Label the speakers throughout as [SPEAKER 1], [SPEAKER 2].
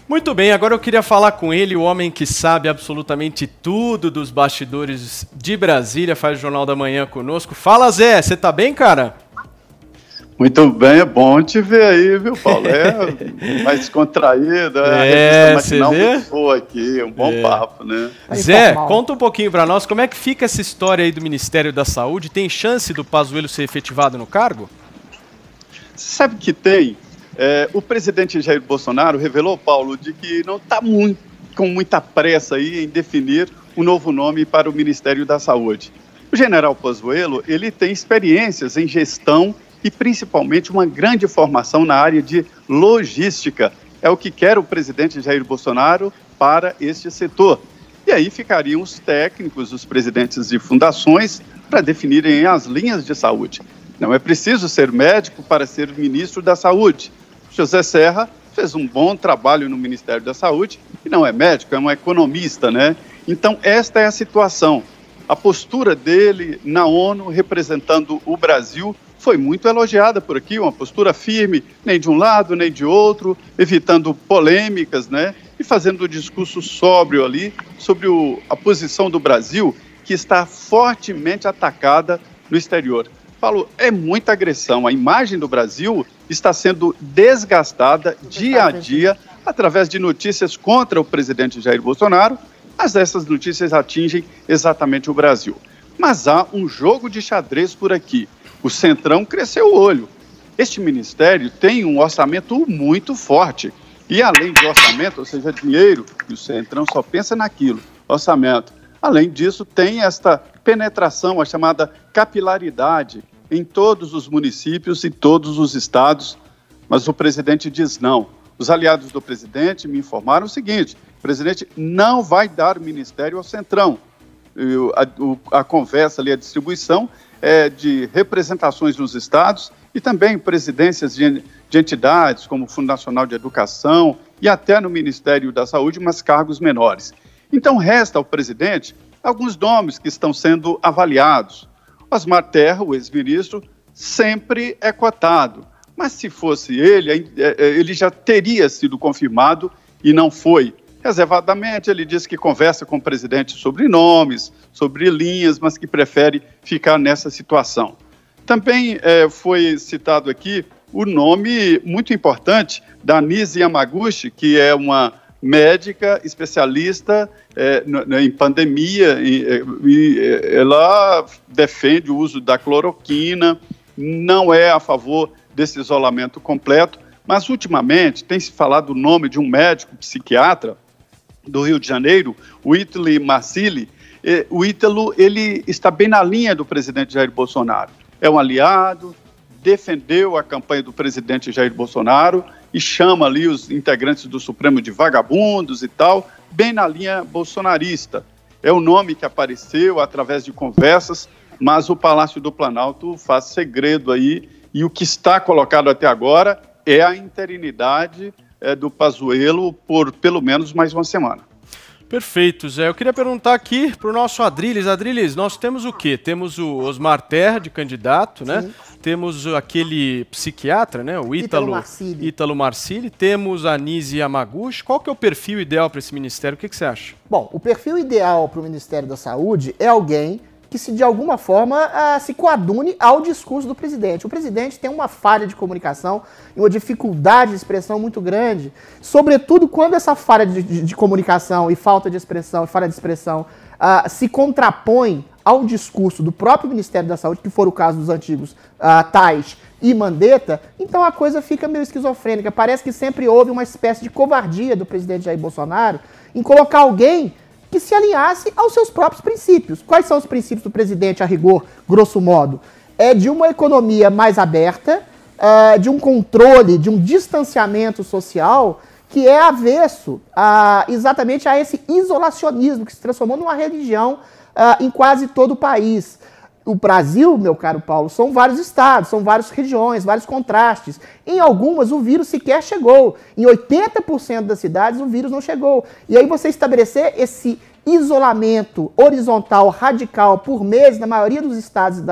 [SPEAKER 1] Muito bem, agora eu queria falar com ele, o homem que sabe absolutamente tudo dos bastidores de Brasília, faz o Jornal da Manhã conosco. Fala, Zé, você tá bem, cara?
[SPEAKER 2] Muito bem, é bom te ver aí, viu, Paulo? É mais descontraído, a revista matinal muito boa aqui, um bom papo, né?
[SPEAKER 1] Zé, conta um pouquinho para nós, como é que fica essa história aí do Ministério da Saúde? Tem chance do Pazuello ser efetivado no cargo?
[SPEAKER 2] Sabe que tem? O presidente Jair Bolsonaro revelou, Paulo, de que não está com muita pressa aí em definir um novo nome para o Ministério da Saúde. O general Pazuello, ele tem experiências em gestão e principalmente uma grande formação na área de logística. É o que quer o presidente Jair Bolsonaro para este setor. E aí ficariam os técnicos, os presidentes de fundações, para definirem as linhas de saúde. Não é preciso ser médico para ser ministro da Saúde. José Serra fez um bom trabalho no Ministério da Saúde e não é médico, é um economista, né? Então, esta é a situação. A postura dele na ONU, representando o Brasil, foi muito elogiada por aqui, uma postura firme, nem de um lado, nem de outro, evitando polêmicas, né? E fazendo um discurso sóbrio ali sobre a posição do Brasil, que está fortemente atacada no exterior. Paulo, é muita agressão. A imagem do Brasil está sendo desgastada dia a dia através de notícias contra o presidente Jair Bolsonaro, mas essas notícias atingem exatamente o Brasil. Mas há um jogo de xadrez por aqui. O Centrão cresceu o olho. Este ministério tem um orçamento muito forte. E além de orçamento, ou seja, dinheiro, e o Centrão só pensa naquilo, orçamento. Além disso, tem esta penetração, a chamada capilaridade, em todos os municípios e todos os estados. Mas o presidente diz não. Os aliados do presidente me informaram o seguinte: o presidente não vai dar o ministério ao Centrão. A conversa ali, a distribuição é de representações nos estados e também presidências de entidades como o Fundo Nacional de Educação e até no Ministério da Saúde, mas cargos menores. Então resta ao presidente alguns nomes que estão sendo avaliados. Osmar Terra, o ex-ministro, sempre é cotado, mas se fosse ele já teria sido confirmado e não foi. Reservadamente, ele diz que conversa com o presidente sobre nomes, sobre linhas, mas que prefere ficar nessa situação. Também foi citado aqui o nome muito importante da Nise Yamaguchi, que é uma médica especialista em pandemia, e ela defende o uso da cloroquina, não é a favor desse isolamento completo, mas ultimamente tem se falado o nome de um médico psiquiatra do Rio de Janeiro, o Ítalo Marcilli. O Ítalo, ele está bem na linha do presidente Jair Bolsonaro. É um aliado, defendeu a campanha do presidente Jair Bolsonaro e chama ali os integrantes do Supremo de vagabundos e tal, bem na linha bolsonarista. É o nome que apareceu através de conversas, mas o Palácio do Planalto faz segredo aí, e o que está colocado até agora é a interinidade do Pazuello por pelo menos mais uma semana.
[SPEAKER 1] Perfeito, Zé. Eu queria perguntar aqui para o nosso Adriles. Adriles, nós temos o quê? Temos o Osmar Terra, de candidato, né? Sim. Temos aquele psiquiatra, né? O Ítalo Marcilli. Temos a Nise Yamaguchi. Qual que é o perfil ideal para esse ministério? O que você acha?
[SPEAKER 3] Bom, o perfil ideal para o Ministério da Saúde é alguém que se de alguma forma se coadune ao discurso do presidente. O presidente tem uma falha de comunicação e uma dificuldade de expressão muito grande, sobretudo quando essa falha de comunicação e falta de expressão e falha de expressão se contrapõe ao discurso do próprio Ministério da Saúde, que for o caso dos antigos Tais e Mandetta, então a coisa fica meio esquizofrênica. Parece que sempre houve uma espécie de covardia do presidente Jair Bolsonaro em colocar alguém que se alinhasse aos seus próprios princípios. Quais são os princípios do presidente, a rigor, grosso modo? É de uma economia mais aberta, de um controle, de um distanciamento social que é avesso exatamente a esse isolacionismo que se transformou numa religião em quase todo o país. O Brasil, meu caro Paulo, são vários estados, são várias regiões, vários contrastes. Em algumas, o vírus sequer chegou. Em 80% das cidades, o vírus não chegou. E aí você estabelecer esse isolamento horizontal, radical, por meses, na maioria dos estados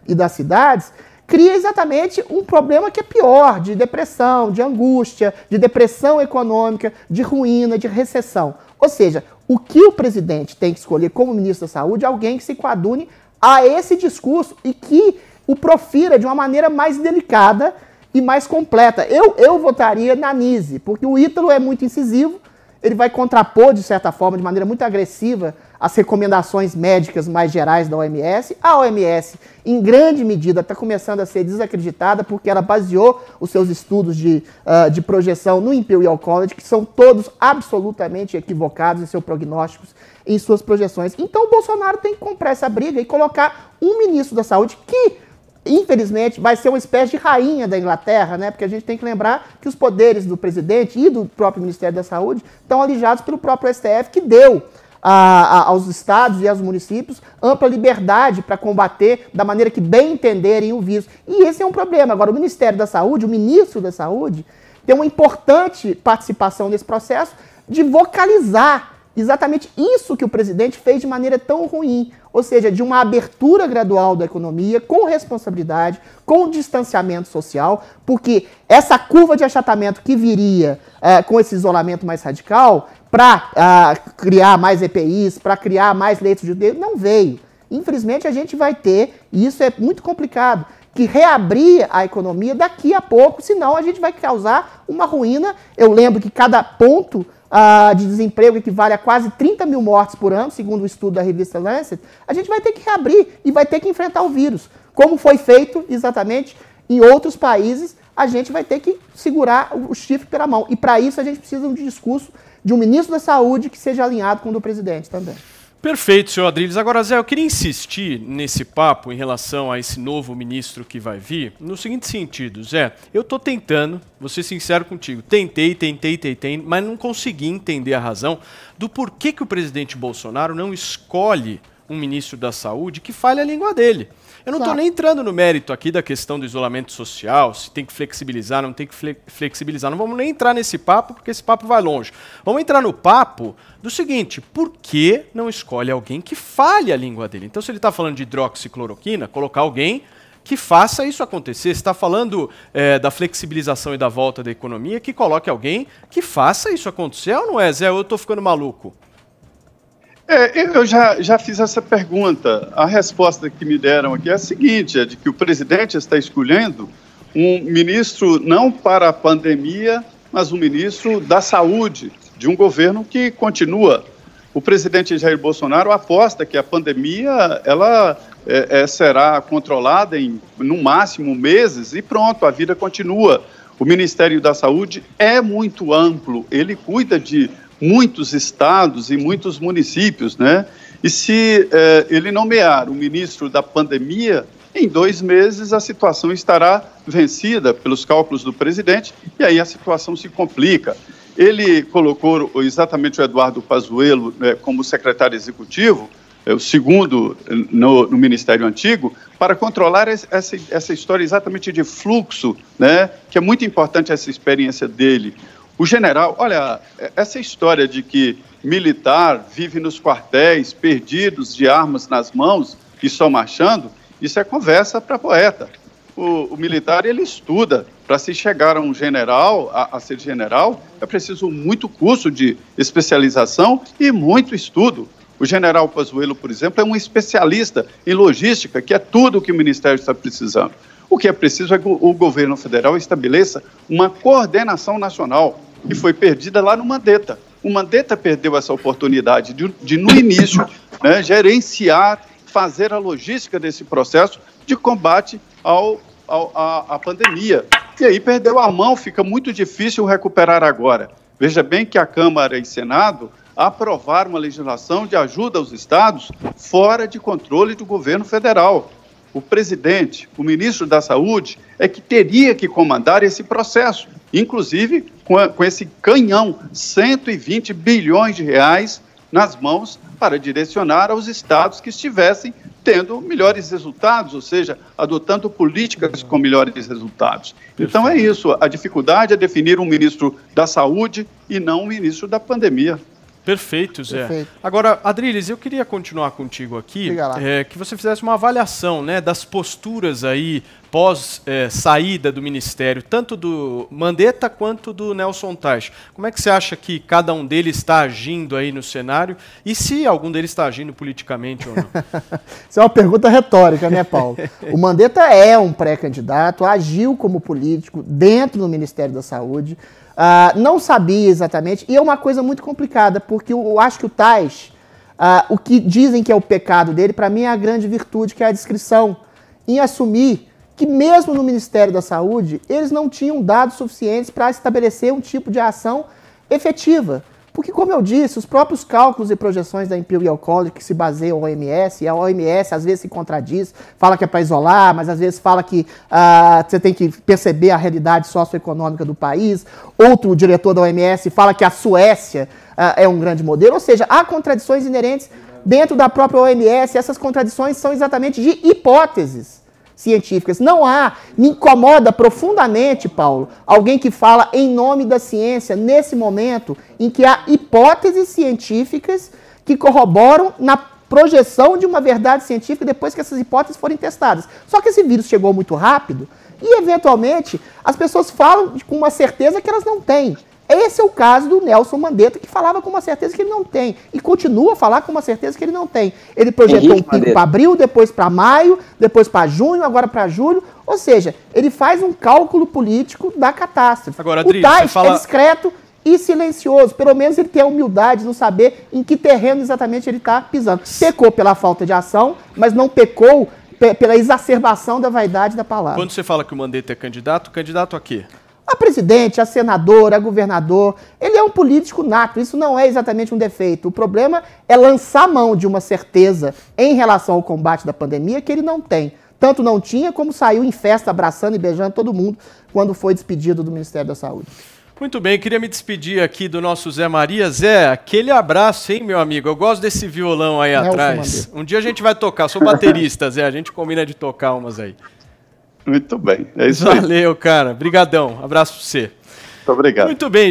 [SPEAKER 3] e das cidades, cria exatamente um problema que é pior, de depressão, de angústia, de depressão econômica, de ruína, de recessão. Ou seja, o que o presidente tem que escolher como ministro da Saúde é alguém que se coadune a esse discurso e que o profira de uma maneira mais delicada e mais completa. Eu votaria na Nise, porque o Ítalo é muito incisivo, ele vai contrapor, de certa forma, de maneira muito agressiva, as recomendações médicas mais gerais da OMS. A OMS, em grande medida, está começando a ser desacreditada porque ela baseou os seus estudos de projeção no Imperial College, que são todos absolutamente equivocados em seus prognósticos, em suas projeções. Então o Bolsonaro tem que comprar essa briga e colocar um ministro da Saúde que, infelizmente, vai ser uma espécie de rainha da Inglaterra, né? Porque a gente tem que lembrar que os poderes do presidente e do próprio Ministério da Saúde estão alijados pelo próprio STF, que deu aos estados e aos municípios ampla liberdade para combater da maneira que bem entenderem o vírus. E esse é um problema. Agora, o Ministério da Saúde, o ministro da Saúde, tem uma importante participação nesse processo de vocalizar exatamente isso que o presidente fez de maneira tão ruim, ou seja, de uma abertura gradual da economia, com responsabilidade, com distanciamento social, porque essa curva de achatamento que viria com esse isolamento mais radical, para criar mais EPIs, para criar mais leitos de UTI, não veio. Infelizmente, a gente vai ter, e isso é muito complicado, que reabrir a economia daqui a pouco, senão a gente vai causar uma ruína. Eu lembro que cada ponto de desemprego equivale a quase 30 mil mortes por ano, segundo o estudo da revista Lancet. A gente vai ter que reabrir e vai ter que enfrentar o vírus. Como foi feito exatamente em outros países, a gente vai ter que segurar o chifre pela mão. E para isso a gente precisa de um discurso de um ministro da Saúde que seja alinhado com o do presidente também.
[SPEAKER 1] Perfeito, senhor Adriles. Agora, Zé, eu queria insistir nesse papo em relação a esse novo ministro que vai vir, no seguinte sentido, Zé, eu estou tentando, vou ser sincero contigo, tentei, mas não consegui entender a razão do porquê que o presidente Bolsonaro não escolhe um ministro da Saúde que fale a língua dele. Eu não estou nem entrando no mérito aqui da questão do isolamento social, se tem que flexibilizar, não tem que flexibilizar. Não vamos nem entrar nesse papo, porque esse papo vai longe. Vamos entrar no papo do seguinte, por que não escolhe alguém que fale a língua dele? Então, se ele está falando de hidroxicloroquina, colocar alguém que faça isso acontecer. Se está falando da flexibilização e da volta da economia, que coloque alguém que faça isso acontecer, ou não é, Zé? Ou eu estou ficando maluco?
[SPEAKER 2] Eu já fiz essa pergunta. A resposta que me deram aqui é a seguinte, é de que o presidente está escolhendo um ministro não para a pandemia, mas um ministro da saúde, de um governo que continua. O presidente Jair Bolsonaro aposta que a pandemia ela será controlada em, no máximo, meses e pronto, a vida continua. O Ministério da Saúde é muito amplo, ele cuida de muitos estados e muitos municípios, né? E se ele nomear o ministro da pandemia, em 2 meses a situação estará vencida pelos cálculos do presidente e aí a situação se complica. Ele colocou exatamente o Eduardo Pazuello como secretário executivo, o segundo no Ministério Antigo, para controlar essa história exatamente de fluxo, né? Que é muito importante essa experiência dele. O general, olha, essa história de que militar vive nos quartéis, perdidos de armas nas mãos e só marchando, isso é conversa para poeta. O militar, ele estuda. Para se chegar a um general, a ser general, é preciso muito curso de especialização e muito estudo. O general Pazuello, por exemplo, é um especialista em logística, que é tudo o que o Ministério está precisando. O que é preciso é que o governo federal estabeleça uma coordenação nacional, que foi perdida lá no Mandetta. O Mandetta perdeu essa oportunidade de no início, né, gerenciar, fazer a logística desse processo de combate à pandemia. E aí perdeu a mão, fica muito difícil recuperar agora. Veja bem que a Câmara e Senado aprovaram uma legislação de ajuda aos estados fora de controle do governo federal. O presidente, o ministro da Saúde, é que teria que comandar esse processo, inclusive com esse canhão, 120 bilhões de reais nas mãos para direcionar aos estados que estivessem tendo melhores resultados, ou seja, adotando políticas com melhores resultados. Então é isso, a dificuldade é definir um ministro da Saúde e não um ministro da pandemia.
[SPEAKER 1] Perfeito, Zé. Perfeito. Agora, Adriles, eu queria continuar contigo aqui, que você fizesse uma avaliação, né, das posturas aí pós saída do ministério, tanto do Mandetta quanto do Nelson Teich. Como é que você acha que cada um deles está agindo aí no cenário e se algum deles está agindo politicamente ou não?
[SPEAKER 3] Isso é uma pergunta retórica, né, Paulo? O Mandetta é um pré-candidato, agiu como político dentro do Ministério da Saúde, não sabia exatamente, e é uma coisa muito complicada, porque eu acho que o Teich, o que dizem que é o pecado dele, para mim é a grande virtude, que é a discrição, em assumir que mesmo no Ministério da Saúde, eles não tinham dados suficientes para estabelecer um tipo de ação efetiva. Porque, como eu disse, os próprios cálculos e projeções da Imperial College, que se baseiam na OMS, e a OMS às vezes se contradiz, fala que é para isolar, mas às vezes fala que você tem que perceber a realidade socioeconômica do país. Outro diretor da OMS fala que a Suécia é um grande modelo. Ou seja, há contradições inerentes dentro da própria OMS. Essas contradições são exatamente de hipóteses científicas. Não há, me incomoda profundamente, Paulo, alguém que fala em nome da ciência nesse momento em que há hipóteses científicas que corroboram na projeção de uma verdade científica depois que essas hipóteses forem testadas. Só que esse vírus chegou muito rápido e, eventualmente, as pessoas falam com uma certeza que elas não têm. Esse é o caso do Nelson Mandetta, que falava com uma certeza que ele não tem. E continua a falar com uma certeza que ele não tem. Ele projetou um pico para abril, depois para maio, depois para junho, agora para julho. Ou seja, ele faz um cálculo político da catástrofe.
[SPEAKER 1] Agora,
[SPEAKER 3] o Teich é discreto e silencioso. Pelo menos ele tem a humildade de não saber em que terreno exatamente ele está pisando. Pecou pela falta de ação, mas não pecou pela exacerbação da vaidade da palavra.
[SPEAKER 1] Quando você fala que o Mandetta é candidato, candidato a quê?
[SPEAKER 3] A presidente, a senador, a governador, ele é um político nato, isso não é exatamente um defeito. O problema é lançar mão de uma certeza em relação ao combate da pandemia que ele não tem. Tanto não tinha, como saiu em festa abraçando e beijando todo mundo quando foi despedido do Ministério da Saúde.
[SPEAKER 1] Muito bem, queria me despedir aqui do nosso Zé Maria. Zé, aquele abraço, hein, meu amigo? Eu gosto desse violão aí atrás. Um dia a gente vai tocar, sou baterista, Zé, a gente combina de tocar umas aí.
[SPEAKER 2] Muito bem, é isso aí.
[SPEAKER 1] Valeu, cara. Brigadão. Abraço pra você.
[SPEAKER 2] Muito obrigado.
[SPEAKER 1] Muito bem.